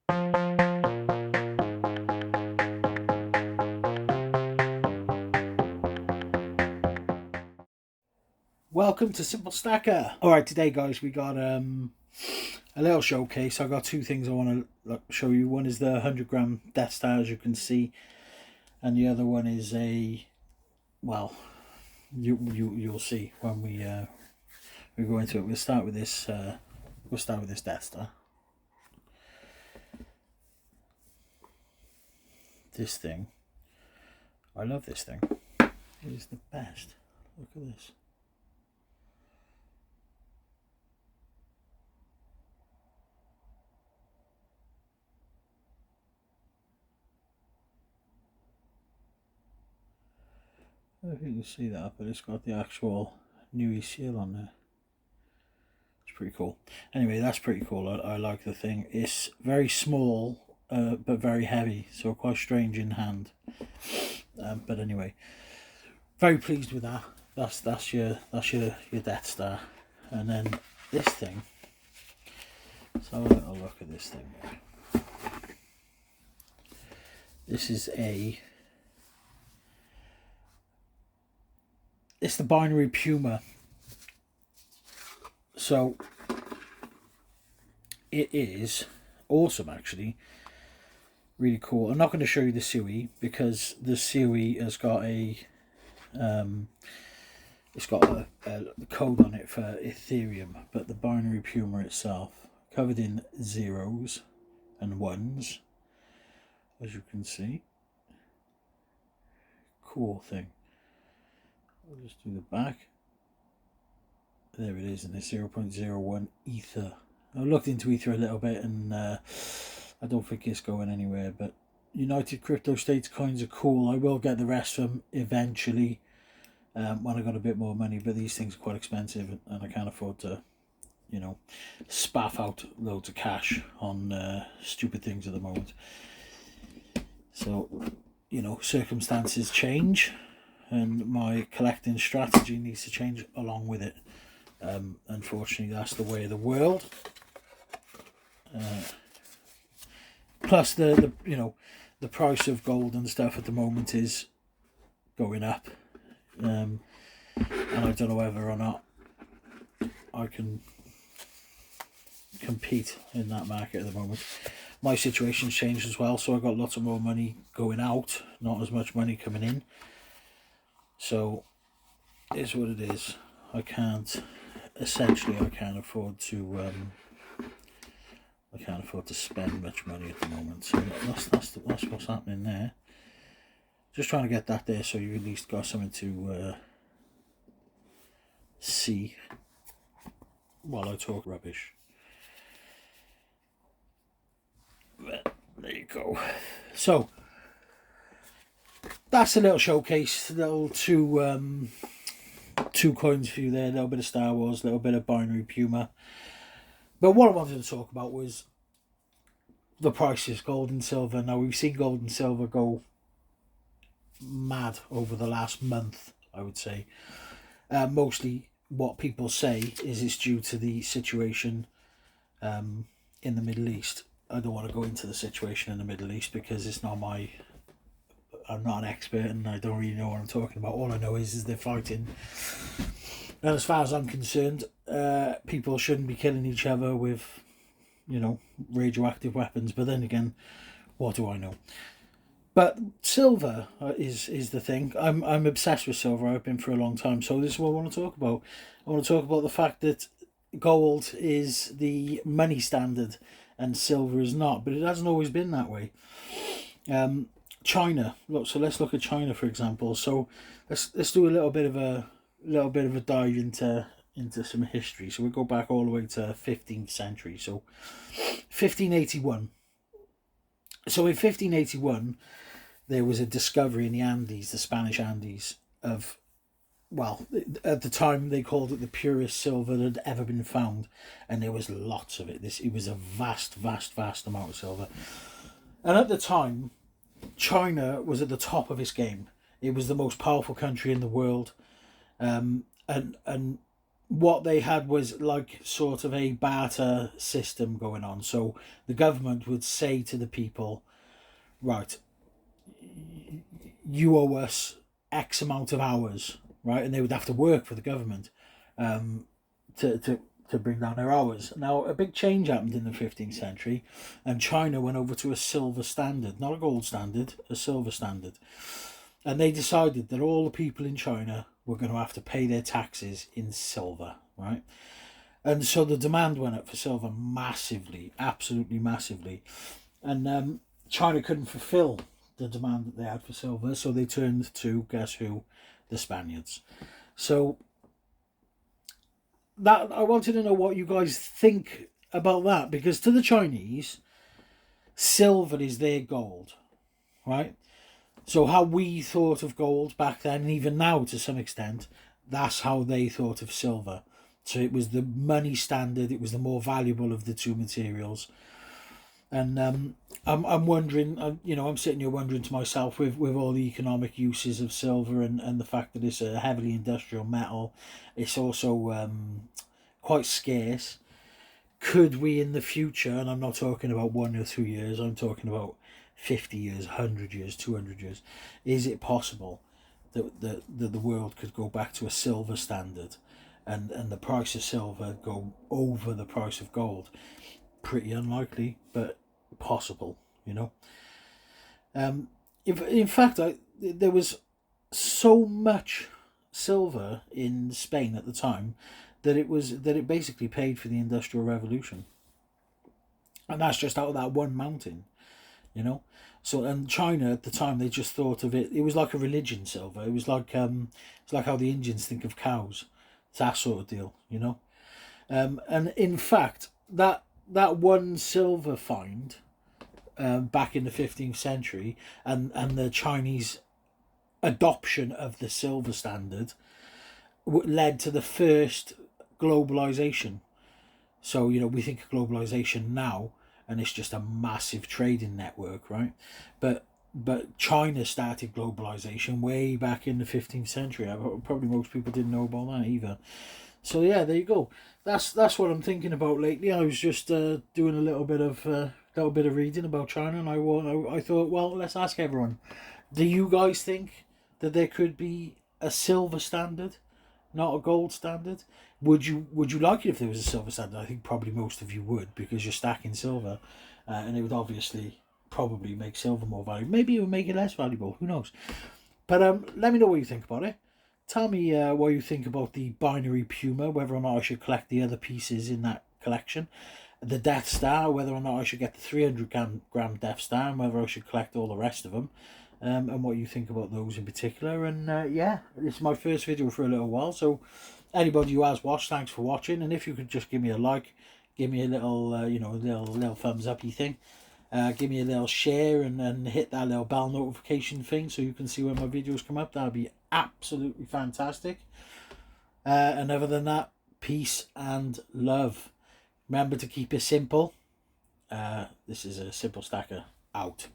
Welcome to Simple Stacker. Alright, today guys we got a little showcase. I got two things I want to show you. One is the 100-gram Death Star, as you can see, and the other one is a, well, you'll see when we go into it. We'll start with this Death Star. This thing, I love this thing. It is the best. Look at this. I don't know if you can see that, but it's got the actual Nui seal on there. It's pretty cool. Anyway, that's pretty cool. I like the thing. It's very small, but very heavy, so quite strange in hand. But anyway, very pleased with that. That's your Death Star, and then this thing. Let's have a little look at this thing. This is it's the binary Puma. So it is awesome, actually. Really cool. I'm not going to show you the Sui because the Sui has got a it's got a code on it for Ethereum, but the binary Puma itself, covered in zeros and ones, as you can see. Cool thing. I'll just do the back. There it is, and it's 0.01 Ether. I looked into Ether a little bit, and I don't think it's going anywhere, but United Crypto States coins are cool. I will get the rest of them eventually when I got a bit more money, but these things are quite expensive, and I can't afford to, you know, spaff out loads of cash on stupid things at the moment. So, you know, circumstances change, and my collecting strategy needs to change along with it. Unfortunately, that's the way of the world. Plus, the you know, the price of gold and stuff at the moment is going up, and I don't know whether or not I can compete in that market at the moment. My situation's changed as well, so I got lots of more money going out, not as much money coming in. So it's what it is. I can't afford to spend much money at the moment. So that's what's happening there. Just trying to get that there so you at least got something to see while I talk rubbish. But there you go. So that's a little showcase, little two coins for you there, a little bit of Star Wars, a little bit of binary Puma. But what I wanted to talk about was the prices, gold and silver. Now, we've seen gold and silver go mad over the last month, I would say. Mostly what people say is it's due to the situation in the Middle East. I don't want to go into the situation in the Middle East because it's not I'm not an expert and I don't really know what I'm talking about. All I know is they're fighting. And as far as I'm concerned, people shouldn't be killing each other with, you know, radioactive weapons. But then again, what do I know? But silver is the thing. I'm obsessed with silver. I've been for a long time. So this is what I want to talk about. I want to talk about the fact that gold is the money standard and silver is not. But it hasn't always been that way. China. Look, so let's look at China, for example. So let's do a little bit of a dive into some history. So we go back all the way to 15th century. So 1581. So in 1581, there was a discovery in the Andes, the Spanish Andes, of, well, at the time they called it the purest silver that had ever been found, and there was lots of it. It was a vast amount of silver. And at the time, China was at the top of its game. It was the most powerful country in the world, and what they had was like sort of a barter system going on. So the government would say to the people, right, you owe us X amount of hours, right? And they would have to work for the government um, to bring down their hours. Now, a big change happened in the 15th century, and China went over to a silver standard, not a gold standard, a silver standard. And they decided that all the people in China were going to have to pay their taxes in silver, right? And so the demand went up for silver massively, absolutely massively. And China couldn't fulfill the demand that they had for silver, so they turned to, guess who? The Spaniards. So that I wanted to know what you guys think about that, because to the Chinese, silver is their gold, right? So how we thought of gold back then, and even now to some extent, that's how they thought of silver. So it was the money standard, it was the more valuable of the two materials. And I'm wondering, I'm sitting here wondering to myself, with all the economic uses of silver, and the fact that it's a heavily industrial metal, it's also quite scarce. Could we in the future, and I'm not talking about 1 or 2 years, I'm talking about 50 years, 100 years, 200 years, is it possible that the world could go back to a silver standard, and the price of silver go over the price of gold? Pretty unlikely, but possible, you know. In fact, there was so much silver in Spain at the time that it basically paid for the Industrial Revolution, and that's just out of that one mountain, you know. So, and China at the time, they just thought of it. It was like a religion, silver. It's like how the Indians think of cows. It's that sort of deal, you know. And in fact, that one silver find back in the 15th century, and the Chinese adoption of the silver standard led to the first globalization. So, we think of globalization now, and it's just a massive trading network, right? But China started globalization way back in the 15th century. Probably most people didn't know about that either. So yeah, there you go. That's what I'm thinking about lately. I was just doing a little bit of reading about China, and I thought, well, let's ask everyone. Do you guys think that there could be a silver standard, not a gold standard? Would you like it if there was a silver standard? I think probably most of you would, because you're stacking silver, and it would obviously probably make silver more valuable. Maybe it would make it less valuable. Who knows? But let me know what you think about it. Tell me what you think about the binary Puma, whether or not I should collect the other pieces in that collection. The Death Star, whether or not I should get the 300 gram Death Star, and whether I should collect all the rest of them. And what you think about those in particular. And yeah, this is my first video for a little while, so anybody who has watched, thanks for watching. And if you could just give me a like, give me a little, little thumbs up-y thing. Give me a little share, and hit that little bell notification thing so you can see when my videos come up. That'd be absolutely fantastic. And other than that, peace and love. Remember to keep it simple. This is a Simple Stacker out.